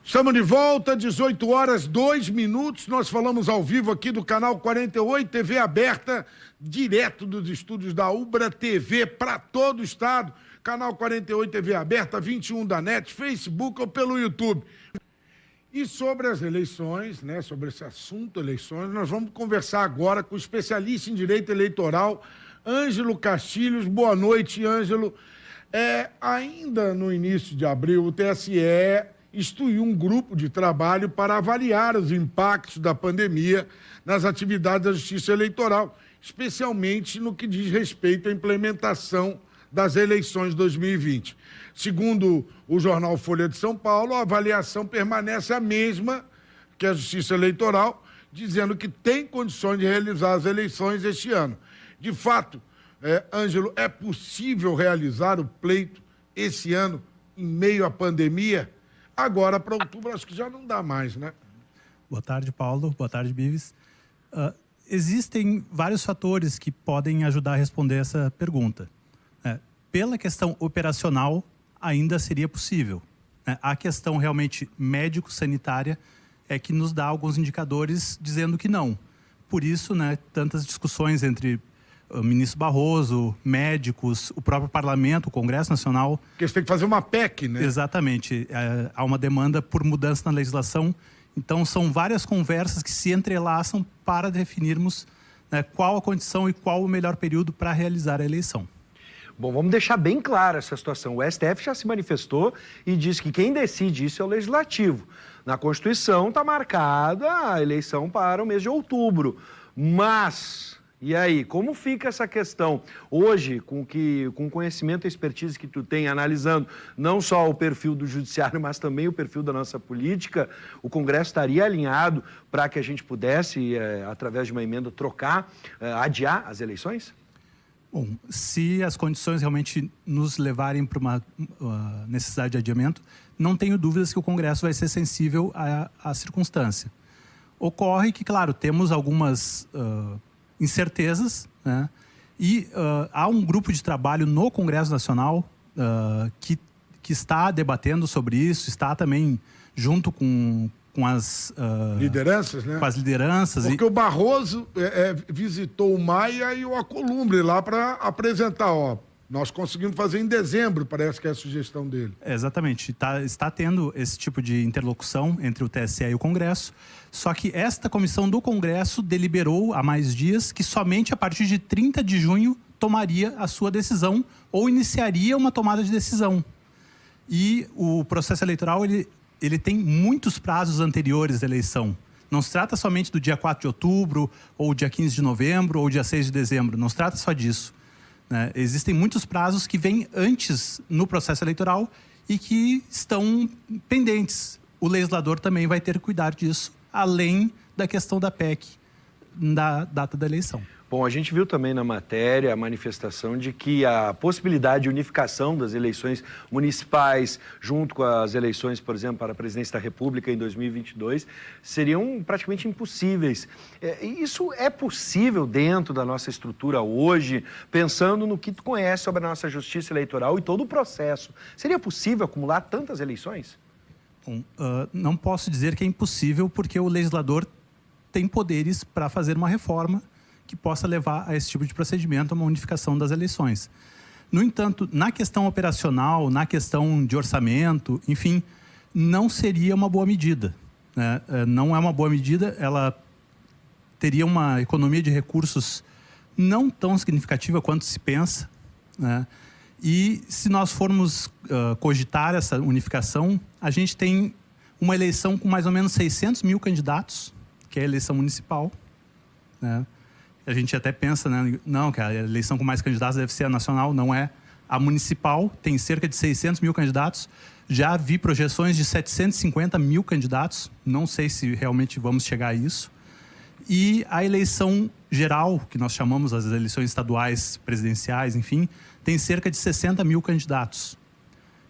Estamos de volta, 18 horas, 2 minutos. Nós falamos ao vivo aqui do canal 48, TV aberta, direto dos estúdios da Ubra TV para todo o estado. Canal 48, TV aberta, 21 da NET, Facebook ou pelo YouTube. E sobre as eleições, né, sobre esse assunto eleições, nós vamos conversar agora com o especialista em direito eleitoral, Ângelo Castilhos. Boa noite, Ângelo. Ainda no início de abril, o TSE instituiu um grupo de trabalho para avaliar os impactos da pandemia nas atividades da Justiça Eleitoral, especialmente no que diz respeito à implementação das eleições de 2020. Segundo o jornal Folha de São Paulo, a avaliação permanece a mesma que a Justiça Eleitoral, dizendo que tem condições de realizar as eleições este ano. De fato, Ângelo, é possível realizar o pleito esse ano em meio à pandemia? Agora, para outubro, acho que já não dá mais, né? Boa tarde, Paulo. Boa tarde, Bives. Existem vários fatores que podem ajudar a responder essa pergunta. Pela questão operacional, ainda seria possível. A questão realmente médico-sanitária é que nos dá alguns indicadores dizendo que não. Por isso, tantas discussões entre o ministro Barroso, médicos, o próprio parlamento, o Congresso Nacional. Porque você tem que fazer uma PEC, né? Exatamente. Há uma demanda por mudança na legislação. Então, são várias conversas que se entrelaçam para definirmos qual a condição e qual o melhor período para realizar a eleição. Bom, vamos deixar bem clara essa situação. O STF já se manifestou e disse que quem decide isso é o Legislativo. Na Constituição está marcada a eleição para o mês de outubro. Mas, e aí, como fica essa questão? Hoje, com o conhecimento e expertise que tu tem, analisando não só o perfil do judiciário, mas também o perfil da nossa política, o Congresso estaria alinhado para que a gente pudesse, através de uma emenda, adiar as eleições? Bom, se as condições realmente nos levarem para uma necessidade de adiamento, não tenho dúvidas que o Congresso vai ser sensível à circunstância. Ocorre que, claro, temos algumas incertezas, né? E há um grupo de trabalho no Congresso Nacional que está debatendo sobre isso, está também junto com as lideranças, né? Com as lideranças. Porque o Barroso visitou o Maia e o Alcolumbre lá para apresentar, nós conseguimos fazer em dezembro, parece que é a sugestão dele. Exatamente. Está tendo esse tipo de interlocução entre o TSE e o Congresso, só que esta comissão do Congresso deliberou há mais dias que somente a partir de 30 de junho tomaria a sua decisão ou iniciaria uma tomada de decisão. E o processo eleitoral, ele tem muitos prazos anteriores à eleição. Não se trata somente do dia 4 de outubro, ou dia 15 de novembro, ou dia 6 de dezembro. Não se trata só disso, né? Existem muitos prazos que vêm antes no processo eleitoral e que estão pendentes. O legislador também vai ter que cuidar disso, além da questão da PEC, da data da eleição. Bom, a gente viu também na matéria a manifestação de que a possibilidade de unificação das eleições municipais junto com as eleições, por exemplo, para a presidência da República em 2022, seriam praticamente impossíveis. Isso é possível dentro da nossa estrutura hoje, pensando no que tu conhece sobre a nossa justiça eleitoral e todo o processo. Seria possível acumular tantas eleições? Bom, não posso dizer que é impossível, porque o legislador tem poderes para fazer uma reforma que possa levar a esse tipo de procedimento, a uma unificação das eleições. No entanto, na questão operacional, na questão de orçamento, enfim, não seria uma boa medida, né? Não é uma boa medida, ela teria uma economia de recursos não tão significativa quanto se pensa, né? E se nós formos cogitar essa unificação, a gente tem uma eleição com mais ou menos 600 mil candidatos, que é a eleição municipal, né? A gente até pensa, né? Não, que a eleição com mais candidatos deve ser a nacional, não é. A municipal tem cerca de 600 mil candidatos. Já vi projeções de 750 mil candidatos. Não sei se realmente vamos chegar a isso. E a eleição geral, que nós chamamos as eleições estaduais, presidenciais, enfim, tem cerca de 60 mil candidatos.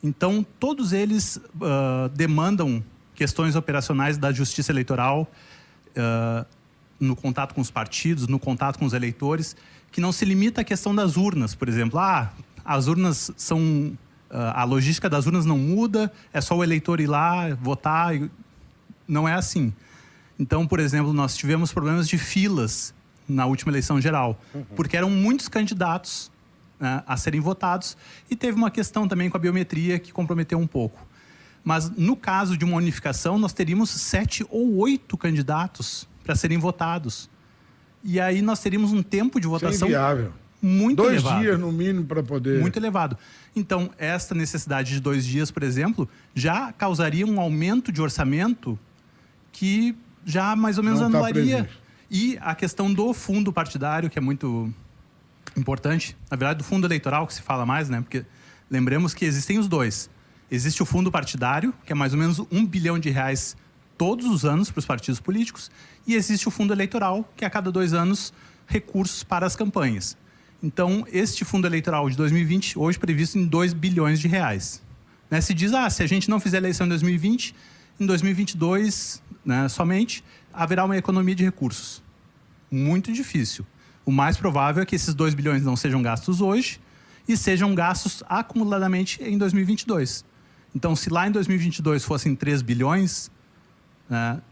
Então, todos eles demandam questões operacionais da justiça eleitoral, no contato com os partidos, no contato com os eleitores, que não se limita à questão das urnas, por exemplo. As urnas são a logística das urnas não muda, é só o eleitor ir lá, votar. Não é assim. Então, por exemplo, nós tivemos problemas de filas na última eleição geral, porque eram muitos candidatos, né, a serem votados, e teve uma questão também com a biometria que comprometeu um pouco. Mas, no caso de uma unificação, nós teríamos 7 ou 8 candidatos para serem votados. E aí nós teríamos um tempo de votação muito elevado. 2 dias, no mínimo, para poder... Muito elevado. Então, esta necessidade de 2 dias, por exemplo, já causaria um aumento de orçamento que já mais ou menos anularia. E a questão do fundo partidário, que é muito importante, na verdade, do fundo eleitoral que se fala mais, né? Porque lembremos que existem os dois. Existe o fundo partidário, que é mais ou menos R$1 bilhão todos os anos para os partidos políticos, e existe o fundo eleitoral, que a cada 2 anos, recursos para as campanhas. Então, este fundo eleitoral de 2020, hoje previsto em R$2 bilhões. Né? Se diz, se a gente não fizer eleição em 2020, em 2022, né, somente, haverá uma economia de recursos. Muito difícil. O mais provável é que esses 2 bilhões não sejam gastos hoje e sejam gastos acumuladamente em 2022. Então, se lá em 2022 fossem 3 bilhões,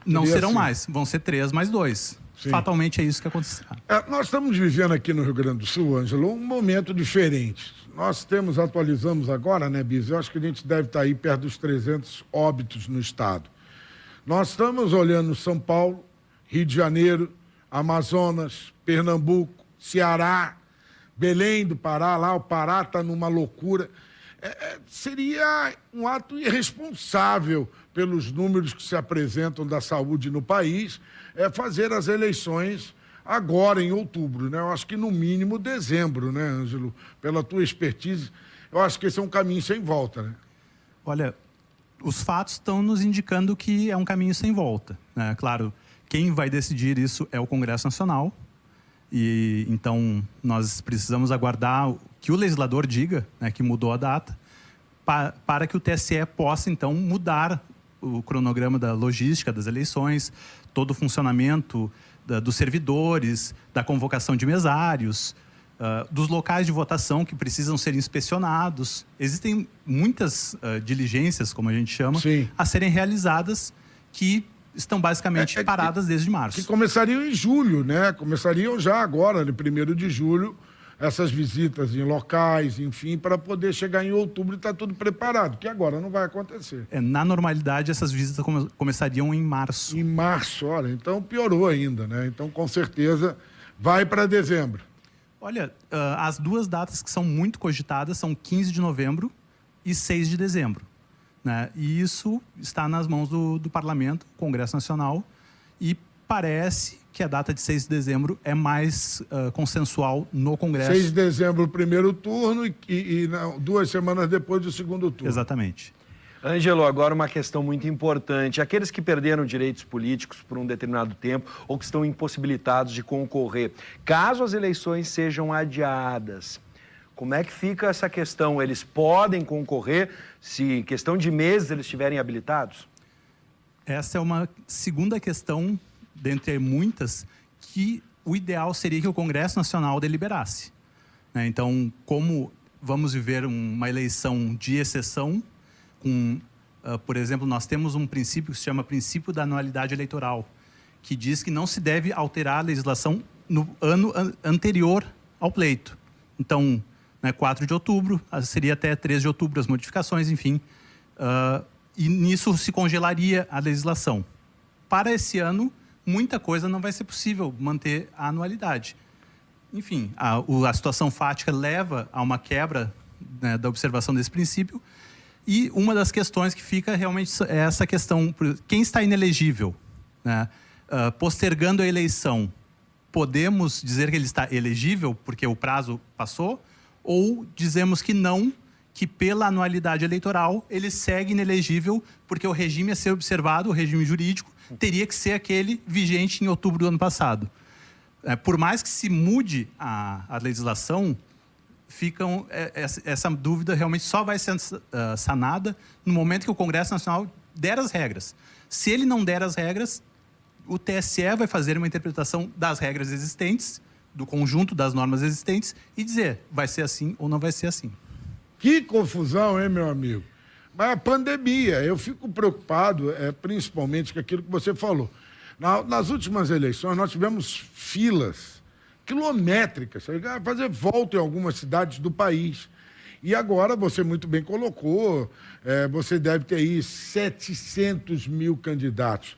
não serão mais, vão ser 3 mais 2. Sim. Fatalmente é isso que acontecerá. Nós estamos vivendo aqui no Rio Grande do Sul, Ângelo, um momento diferente. Nós atualizamos agora, né, Bis? Eu acho que a gente deve estar aí perto dos 300 óbitos no estado. Nós estamos olhando São Paulo, Rio de Janeiro, Amazonas, Pernambuco, Ceará, Belém do Pará, lá o Pará está numa loucura. Seria um ato irresponsável pelos números que se apresentam da saúde no país, fazer as eleições agora, em outubro, né? Eu acho que no mínimo dezembro, né, Ângelo? Pela tua expertise, eu acho que esse é um caminho sem volta, né? Olha, os fatos estão nos indicando que é um caminho sem volta, né? Claro, quem vai decidir isso é o Congresso Nacional, e então nós precisamos aguardar que o legislador diga, né, que mudou a data, para que o TSE possa, então, mudar o cronograma da logística das eleições, todo o funcionamento dos servidores, da convocação de mesários, dos locais de votação que precisam ser inspecionados. Existem muitas diligências, como a gente chama, sim, a serem realizadas, que estão basicamente paradas desde março. Que começariam em julho, né? Começariam já agora, no 1º de julho, essas visitas em locais, enfim, para poder chegar em outubro e estar tudo preparado, que agora não vai acontecer. Na normalidade, essas visitas começariam em março. Em março, olha, então piorou ainda, né? Então, com certeza, vai para dezembro. Olha, as 2 datas que são muito cogitadas são 15 de novembro e 6 de dezembro. Né? E isso está nas mãos do Parlamento, Congresso Nacional, e parece que a data de 6 de dezembro é mais consensual no Congresso. 6 de dezembro, o primeiro turno, e 2 semanas depois do segundo turno. Exatamente. Ângelo, agora uma questão muito importante. Aqueles que perderam direitos políticos por um determinado tempo ou que estão impossibilitados de concorrer, caso as eleições sejam adiadas, como é que fica essa questão? Eles podem concorrer se, questão de meses, eles estiverem habilitados? Essa é uma segunda questão, dentre muitas, que o ideal seria que o Congresso Nacional deliberasse. Então, como vamos viver uma eleição de exceção, por exemplo, nós temos um princípio que se chama princípio da anualidade eleitoral, que diz que não se deve alterar a legislação no ano anterior ao pleito. Então, 4 de outubro, seria até 3 de outubro as modificações, enfim. E nisso se congelaria a legislação. Para esse ano, muita coisa não vai ser possível manter a anualidade. Enfim, a situação fática leva a uma quebra, né, da observação desse princípio. E uma das questões que fica realmente é essa questão, quem está inelegível, né, postergando a eleição, podemos dizer que ele está elegível porque o prazo passou? Ou dizemos que não, que pela anualidade eleitoral ele segue inelegível porque o regime a ser observado, o regime jurídico, teria que ser aquele vigente em outubro do ano passado. Por mais que se mude a legislação, essa dúvida realmente só vai ser sanada no momento que o Congresso Nacional der as regras. Se ele não der as regras, o TSE vai fazer uma interpretação das regras existentes, do conjunto das normas existentes, e dizer vai ser assim ou não vai ser assim. Que confusão, hein, meu amigo? Mas a pandemia, eu fico preocupado, principalmente com aquilo que você falou. Nas últimas eleições, nós tivemos filas quilométricas, fazer volta em algumas cidades do país. E agora, você muito bem colocou, você deve ter aí 700 mil candidatos.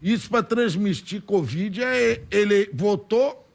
Isso para transmitir Covid, ele votou,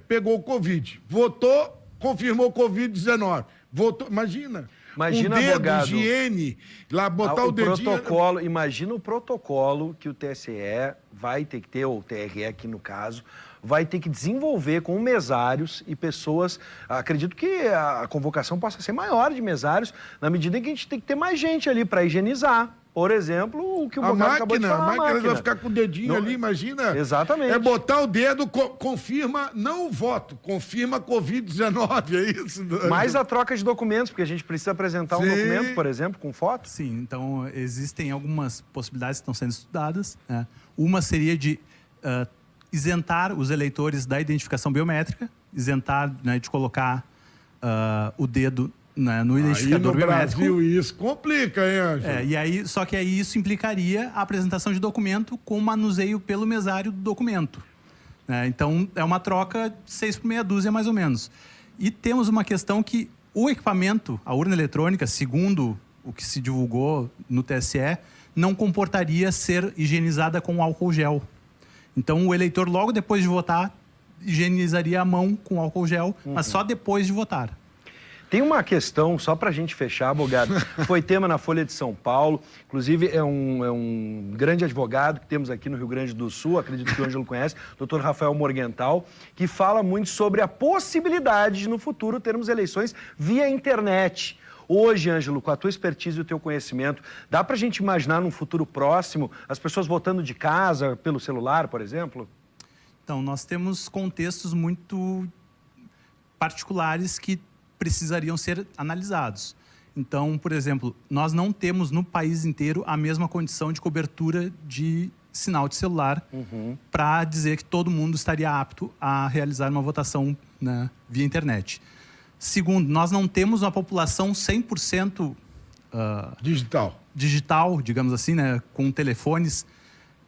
pegou Covid. Votou, confirmou Covid-19. Votou, imagina um dedo, advogado, higiene, lá botar o dedinho... Protocolo, imagina o protocolo que o TSE vai ter que ter, ou o TRE aqui no caso, vai ter que desenvolver com mesários e pessoas. Acredito que a convocação possa ser maior de mesários, na medida em que a gente tem que ter mais gente ali para higienizar. Por exemplo, o que o Bogado acabou de falar. A máquina vai ficar com o dedinho ali, imagina. Exatamente. É botar o dedo, confirma, não o voto, confirma Covid-19, é isso? Mais a troca de documentos, porque a gente precisa apresentar um documento, por exemplo, com foto. Sim, então existem algumas possibilidades que estão sendo estudadas, né? Uma seria de isentar os eleitores da identificação biométrica, isentar, né, de colocar o dedo, né, no identificador biométrico. Brasil isso complica, hein, Ângelo? Só que aí isso implicaria a apresentação de documento com manuseio pelo mesário do documento. Então, é uma troca 6 por meia dúzia, mais ou menos. E temos uma questão que o equipamento, a urna eletrônica, segundo o que se divulgou no TSE, não comportaria ser higienizada com álcool gel. Então, o eleitor, logo depois de votar, higienizaria a mão com álcool gel, mas só depois de votar. Tem uma questão, só para a gente fechar, Bogado, foi tema na Folha de São Paulo, inclusive é um grande advogado que temos aqui no Rio Grande do Sul, acredito que o Ângelo conhece, Dr. Rafael Morgenthal, que fala muito sobre a possibilidade de, no futuro, termos eleições via internet. Hoje, Ângelo, com a tua expertise e o teu conhecimento, dá para a gente imaginar num futuro próximo as pessoas votando de casa, pelo celular, por exemplo? Então, nós temos contextos muito particulares que precisariam ser analisados. Então, por exemplo, nós não temos no país inteiro a mesma condição de cobertura de sinal de celular para dizer que todo mundo estaria apto a realizar uma votação, né, via internet. Segundo, nós não temos uma população 100% digital, digamos assim, né, com telefones,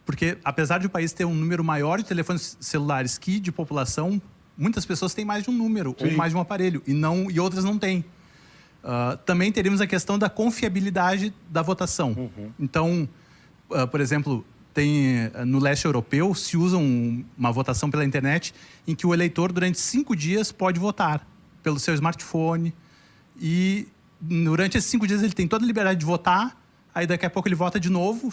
porque apesar de o país ter um número maior de telefones celulares que de população, muitas pessoas têm mais de um número, ou mais de um aparelho, e outras não têm. Também teríamos a questão da confiabilidade da votação. Então, por exemplo, no leste europeu, se usa uma votação pela internet em que o eleitor, durante 5 dias, pode votar pelo seu smartphone. E durante esses 5 dias ele tem toda a liberdade de votar, aí daqui a pouco ele vota de novo,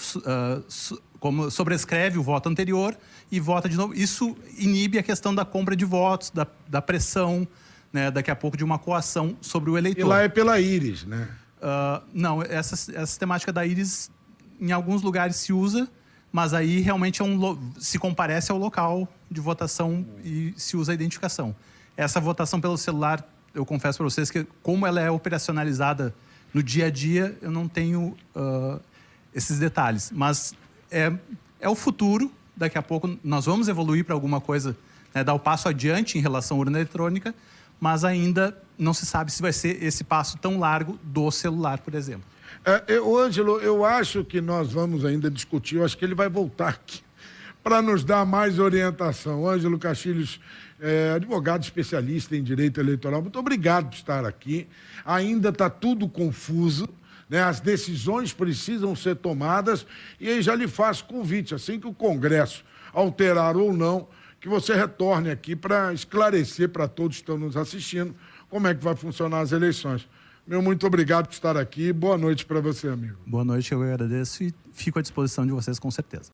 como sobrescreve o voto anterior e vota de novo. Isso inibe a questão da compra de votos, da pressão, né, daqui a pouco de uma coação sobre o eleitor. E lá é pela íris, né? Não, essa temática da íris em alguns lugares se usa, mas aí realmente se comparece ao local de votação e se usa a identificação. Essa votação pelo celular, eu confesso para vocês que, como ela é operacionalizada no dia a dia, eu não tenho esses detalhes. Mas é o futuro. Daqui a pouco nós vamos evoluir para alguma coisa, né, dar o passo adiante em relação à urna eletrônica, mas ainda não se sabe se vai ser esse passo tão largo do celular, por exemplo. Ângelo, eu acho que nós vamos ainda discutir, eu acho que ele vai voltar aqui para nos dar mais orientação. Ângelo Castilhos, advogado especialista em direito eleitoral, muito obrigado por estar aqui. Ainda está tudo confuso, né? As decisões precisam ser tomadas e aí já lhe faço convite, assim que o Congresso alterar ou não, que você retorne aqui para esclarecer para todos que estão nos assistindo como é que vai funcionar as eleições. Meu muito obrigado por estar aqui. Boa noite para você, amigo. Boa noite, eu agradeço e fico à disposição de vocês com certeza.